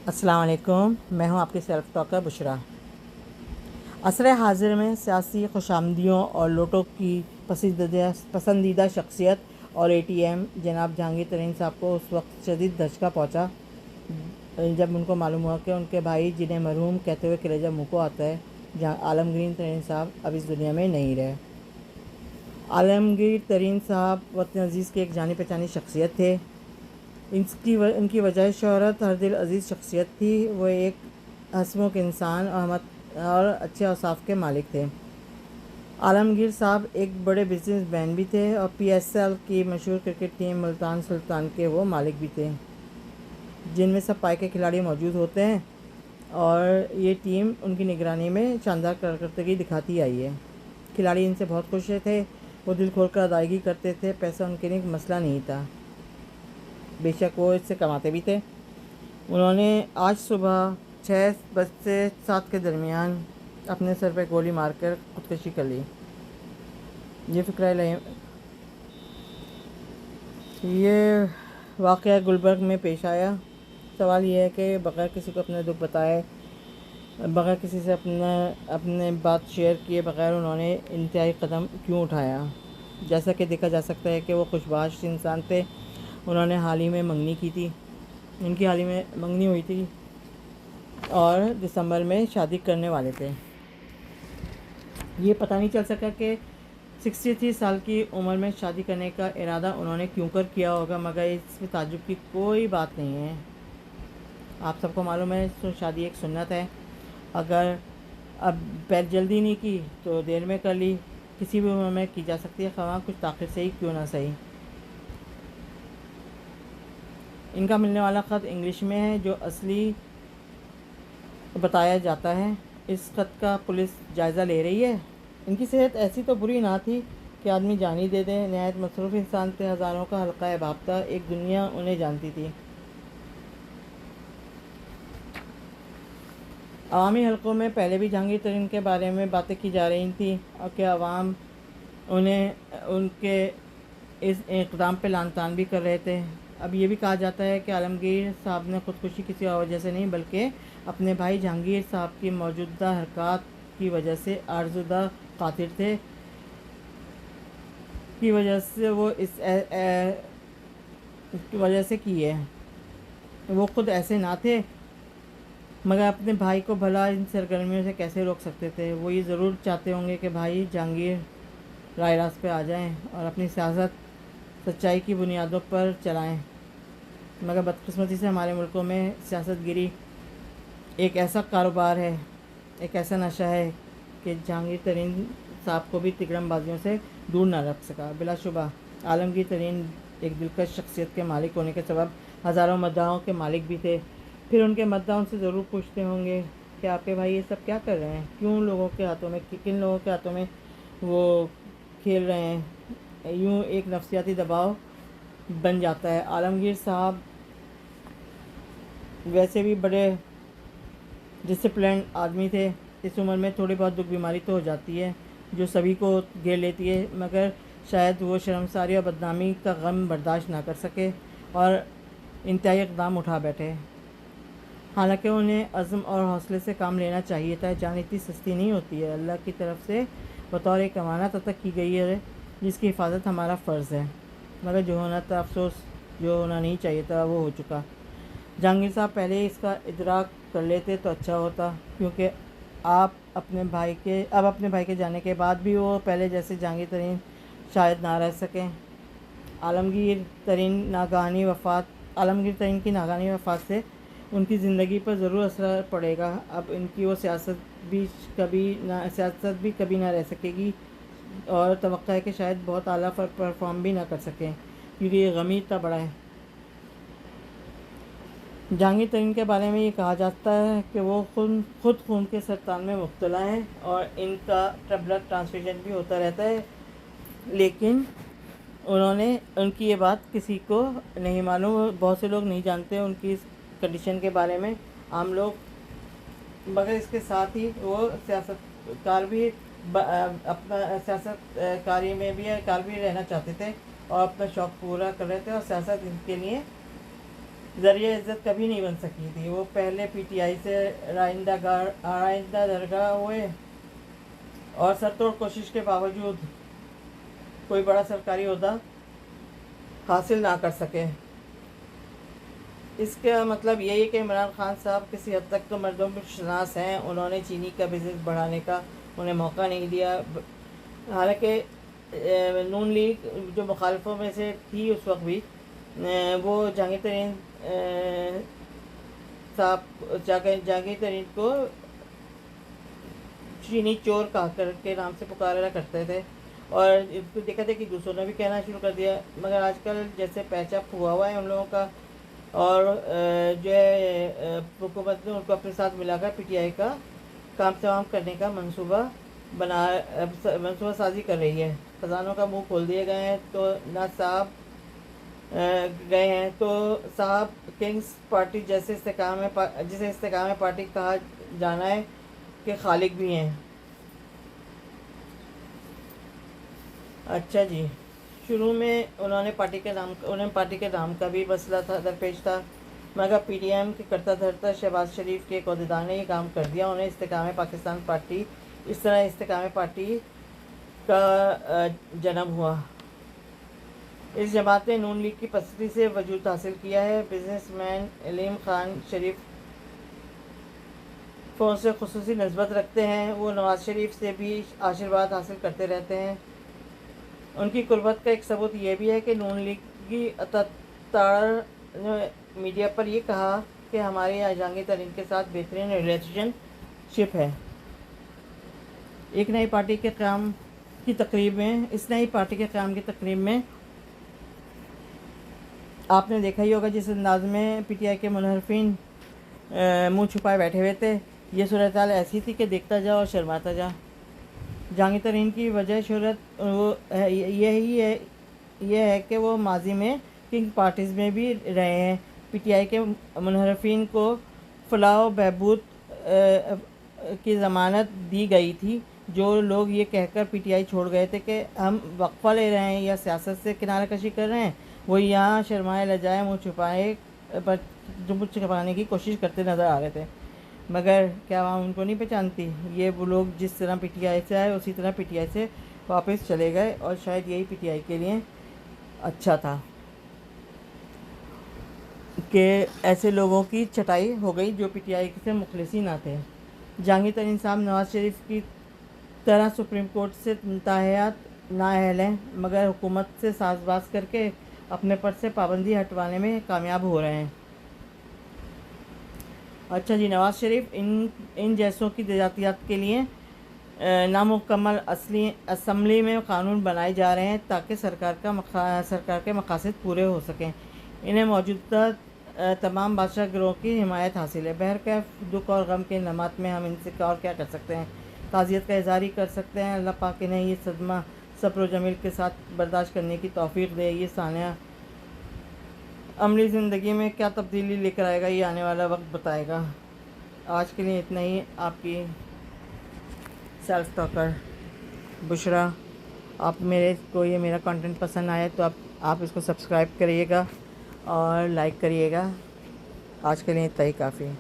السلام علیکم، میں ہوں آپ کی سیلف ٹاکر بشرا۔ عصر حاضر میں سیاسی خوشامدیوں اور لوٹوں کی پسندیدہ شخصیت اور اے ٹی ایم جناب جہانگیر ترین صاحب کو اس وقت شدید دھچکا پہنچا جب ان کو معلوم ہوا کہ ان کے بھائی جنہیں مرحوم کہتے ہوئے کلیجہ منہ کو آتا ہے، عالمگیر ترین صاحب اب اس دنیا میں نہیں رہے۔ عالمگیر ترین صاحب وطن عزیز کی ایک جانی پہچانی شخصیت تھے۔ ان کی وجہ شہرت ہر دل عزیز شخصیت تھی۔ وہ ایک ہنسمکھ انسان اور اچھے اوصاف کے مالک تھے۔ عالمگیر صاحب ایک بڑے بزنس مین بھی تھے اور پی ایس ایل کی مشہور کرکٹ ٹیم ملتان سلطان کے وہ مالک بھی تھے، جن میں سب پائے کے کھلاڑی موجود ہوتے ہیں، اور یہ ٹیم ان کی نگرانی میں شاندار کارکردگی دکھاتی آئی ہے۔ کھلاڑی ان سے بہت خوش تھے، وہ دل کھول کر ادائیگی کرتے تھے، پیسہ ان کے لیے ایک مسئلہ نہیں تھا، بے شک وہ اس سے کماتے بھی تھے۔ انہوں نے آج صبح 6 سے 7 کے درمیان اپنے سر پہ گولی مار کر خودکشی کر لی۔ یہ واقعہ گلبرگ میں پیش آیا۔ سوال یہ ہے کہ بغیر کسی کو اپنے دکھ بتائے، بغیر کسی سے اپنے بات شیئر کیے بغیر انہوں نے انتہائی قدم کیوں اٹھایا؟ جیسا کہ دیکھا جا سکتا ہے کہ وہ خوشباش انسان تھے۔ انہوں نے حال ہی میں منگنی کی تھی، ان کی حال ہی میں منگنی ہوئی تھی اور دسمبر میں شادی کرنے والے تھے۔ یہ پتہ نہیں چل سکا کہ 63 سال کی عمر میں شادی کرنے کا ارادہ انہوں نے کیوں کر کیا ہوگا، مگر اس میں تعجب کی کوئی بات نہیں ہے۔ آپ سب کو معلوم ہے شادی ایک سنت ہے، اگر اب پہلے جلدی نہیں کی تو دیر میں کر لی، کسی بھی عمر میں کی جا سکتی ہے، خواہ کچھ تاخیر سے ہی کیوں نہ صحیح۔ ان کا ملنے والا خط انگلش میں ہے جو اصلی بتایا جاتا ہے۔ اس خط کا پولیس جائزہ لے رہی ہے۔ ان کی صحت ایسی تو بری نہ تھی کہ آدمی جان ہی دے دے، نہایت مصروف انسان تھے، ہزاروں کا حلقہ احباب تھا، ایک دنیا انہیں جانتی تھی۔ عوامی حلقوں میں پہلے بھی جہانگیر ترین کے بارے میں باتیں کی جا رہی تھیں اور کہ عوام ان کے اس اقدام پہ لعن طعن بھی کر رہے تھے۔ اب یہ بھی کہا جاتا ہے کہ عالمگیر صاحب نے خودکشی کسی اور وجہ سے نہیں بلکہ اپنے بھائی جہانگیر صاحب کی موجودہ حرکات کی وجہ سے آرزودہ قاتل تھے، کی وجہ سے وہ اس کی وجہ سے کی ہے۔ وہ خود ایسے نہ تھے، مگر اپنے بھائی کو بھلا ان سرگرمیوں سے کیسے روک سکتے تھے؟ وہ یہ ضرور چاہتے ہوں گے کہ بھائی جہانگیر رائے راست پہ آ جائیں اور اپنی سیاست سچائی کی بنیادوں پر چلائیں، مگر بدقسمتی سے ہمارے ملکوں میں سیاست گیری ایک ایسا کاروبار ہے، ایک ایسا نشہ ہے کہ جہانگیر ترین صاحب کو بھی تکڑم بازیوں سے دور نہ رکھ سکا۔ بلا شبہ عالمگیر ترین ایک دلکش شخصیت کے مالک ہونے کے سبب ہزاروں مداحوں کے مالک بھی تھے۔ پھر ان کے مداح ان سے ضرور پوچھتے ہوں گے کہ آپ کے بھائی یہ سب کیا کر رہے ہیں، کن لوگوں کے ہاتھوں میں وہ کھیل رہے ہیں؟ یوں ایک نفسیاتی دباؤ بن جاتا ہے۔ عالمگیر صاحب ویسے بھی بڑے ڈسپلنڈ آدمی تھے۔ اس عمر میں تھوڑی بہت دکھ بیماری تو ہو جاتی ہے جو سبھی کو گھیر لیتی ہے، مگر شاید وہ شرمساری اور بدنامی کا غم برداشت نہ کر سکے اور انتہائی اقدام اٹھا بیٹھے۔ حالانکہ انہیں عزم اور حوصلے سے کام لینا چاہیے تھا۔ جان اتنی سستی نہیں ہوتی ہے، اللہ کی طرف سے بطور ایک امانت عطا کی گئی ہے جس کی حفاظت ہمارا فرض ہے، مگر جو ہونا تھا افسوس، جو ہونا نہیں چاہیے تھا وہ ہو چکا۔ جہانگیر صاحب پہلے ہی اس کا ادراک کر لیتے تو اچھا ہوتا، کیونکہ اب اپنے بھائی کے جانے کے بعد بھی وہ پہلے جیسے جہانگیر ترین شاید نہ رہ سکیں۔ عالمگیر ترین کی ناگہانی وفات سے ان کی زندگی پر ضرور اثر پڑے گا۔ اب ان کی وہ سیاست بھی کبھی نہ رہ سکے گی اور توقع ہے کہ شاید بہت اعلیٰ پرفارم بھی نہ کر سکیں، کیونکہ یہ غم ہی اتنا بڑا ہے۔ جہانگیر ترین کے بارے میں یہ کہا جاتا ہے کہ وہ خود خون کے سرطان میں مبتلا ہیں اور ان کا بلڈ ٹرانسفیوژن بھی ہوتا رہتا ہے، لیکن ان کی یہ بات کسی کو نہیں معلوم، بہت سے لوگ نہیں جانتے ان کی اس کنڈیشن کے بارے میں، عام لوگ۔ مگر اس کے ساتھ ہی وہ اپنا سیاست کاری میں بھی رہنا چاہتے تھے اور اپنا شوق پورا کر رہے تھے، اور سیاست ان کے لیے ذریعہ عزت کبھی نہیں بن سکی تھی. وہ پہلے پی ٹی آئی سے آئندہ درگاہ ہوئے اور سرتوڑ کوشش کے باوجود کوئی بڑا سرکاری عہدہ حاصل نہ کر سکے. اس کا مطلب یہی ہے کہ عمران خان صاحب کسی حد تک تو مردوں پر شناس ہیں. انہوں نے چینی کا بزنس بڑھانے کا انہیں موقع نہیں دیا. حالانکہ نون لیگ جو مخالفوں میں سے تھی اس وقت بھی، وہ جہانگیر ترین جہانگیر ترین کو چینی چور کہا کر کے نام سے پکارا کرتے تھے، اور اس کو دیکھا تھا کہ دوسروں نے بھی کہنا شروع کر دیا. مگر آج کل جیسے پیچ اپ ہوا ہے ان لوگوں کا، اور جو ہے حکومت نے ان کو اپنے ساتھ ملا کر پی ٹی آئی کا کام تمام کرنے کا منصوبہ سازی کر رہی ہے. خزانوں کا منہ کھول دیے گئے ہیں تو نہ صاحب گئے ہیں تو صاحب کنگز پارٹی جیسے جسے استحکام پارٹی کہا جانا ہے کے خالق بھی ہیں. اچھا جی، شروع میں انہوں نے پارٹی کے نام کا بھی مسئلہ درپیش تھا، مگر پی ڈی ایم کے کرتا دھرتا شہباز شریف کے ایک عہدیدار نے یہ کام کر دیا. انہیں استحکام پاکستان پارٹی، اس طرح استحکام پارٹی کا جنم ہوا. اس جماعت نے نون لیگ کی پستی سے وجود حاصل کیا ہے. بزنس مین علیم خان شریف فون سے خصوصی نسبت رکھتے ہیں. وہ نواز شریف سے بھی آشیرواد حاصل کرتے رہتے ہیں. ان کی قربت کا ایک ثبوت یہ بھی ہے کہ نون لیگی اتاتار نے میڈیا پر یہ کہا کہ ہمارے یہاں جہانگیر ترین کے ساتھ بہترین ریلیشن شپ ہے. ایک نئی پارٹی کے قیام کی تقریب میں آپ نے دیکھا ہی ہوگا جس انداز میں پی ٹی آئی کے منحرفین منہ چھپائے بیٹھے ہوئے تھے. یہ صورتحال ایسی تھی کہ دیکھتا جا اور شرماتا جا. جہانگیر ترین کی وجہ شہرت یہ ہے کہ وہ ماضی میں کنگ پارٹیز میں بھی رہے ہیں. پی ٹی آئی کے منحرفین کو فلاح و بہبود کی ضمانت دی گئی تھی. جو لوگ یہ کہہ کر پی ٹی آئی چھوڑ گئے تھے کہ ہم وقفہ لے رہے ہیں یا سیاست سے کنارہ کشی کر رہے ہیں، وہ یہاں شرمائے لجائے منہ چھپانے کی کوشش کرتے نظر آ رہے تھے. مگر کیا عوام ان کو نہیں پہچانتی؟ یہ وہ لوگ جس طرح پی ٹی آئی سے آئے اسی طرح پی ٹی آئی سے واپس چلے گئے، اور شاید یہی پی ٹی آئی کے لیے اچھا تھا کہ ایسے لوگوں کی چھٹائی ہو گئی جو پی ٹی آئی سے مخلص ہی نہ تھے. جہانگیر ترین صاحب نواز شریف کی طرح سپریم کورٹ سے انتہائیات نااہل ہیں، مگر حکومت سے ساز باز کر کے اپنے پر سے پابندی ہٹوانے میں کامیاب ہو رہے ہیں. اچھا جی، نواز شریف ان جیسوں کی ذاتیات کے لیے نامکمل اسمبلی میں قانون بنائے جا رہے ہیں تاکہ سرکار کے مقاصد پورے ہو سکیں. انہیں موجودہ تمام بادشاہ گروہ کی حمایت حاصل ہے. بہرکیف دکھ اور غم کے لمحات میں ہم ان سے اور کیا کر سکتے ہیں؟ تعزیت کا اظہار ہی کر سکتے ہیں. اللہ پاک انہیں یہ صدمہ صبر و جمیل کے ساتھ برداشت کرنے کی توفیق دے. یہ سانحہ عملی زندگی میں کیا تبدیلی لے کر آئے گا، یہ آنے والا وقت بتائے گا. آج کے لیے اتنا ہی. آپ کی سیلف ٹاکر بشریٰ. یہ میرا کنٹینٹ پسند آیا تو آپ اس کو سبسکرائب کریے گا اور لائک کریے گا. آج کے لیے اتنا ہی کافی ہے.